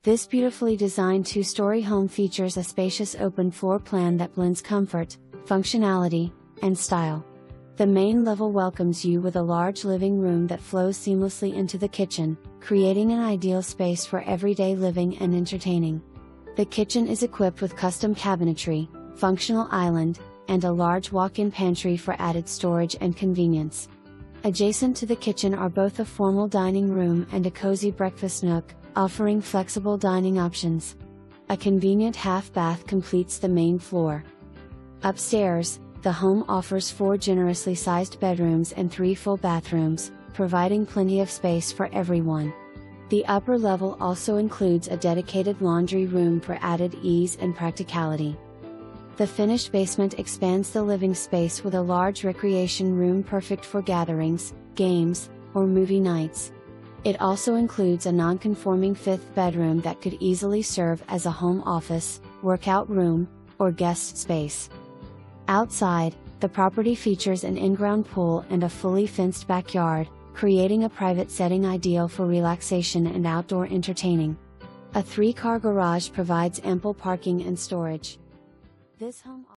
This beautifully designed two-story home features a spacious open floor plan that blends comfort, functionality, and style. The main level welcomes you with a large living room that flows seamlessly into the kitchen, creating an ideal space for everyday living and entertaining. The kitchen is equipped with custom cabinetry, functional island, and a large walk-in pantry for added storage and convenience. Adjacent to the kitchen are both a formal dining room and a cozy breakfast nook, offering flexible dining options. A convenient half bath completes the main floor. Upstairs, the home offers 4 generously sized bedrooms and 3 full bathrooms, providing plenty of space for everyone. The upper level also includes a dedicated laundry room for added ease and practicality. The finished basement expands the living space with a large recreation room perfect for gatherings, games, or movie nights. It also includes a non-conforming 5th bedroom that could easily serve as a home office, workout room, or guest space. Outside, the property features an in-ground pool and a fully fenced backyard, creating a private setting ideal for relaxation and outdoor entertaining. A 3-car garage provides ample parking and storage. This home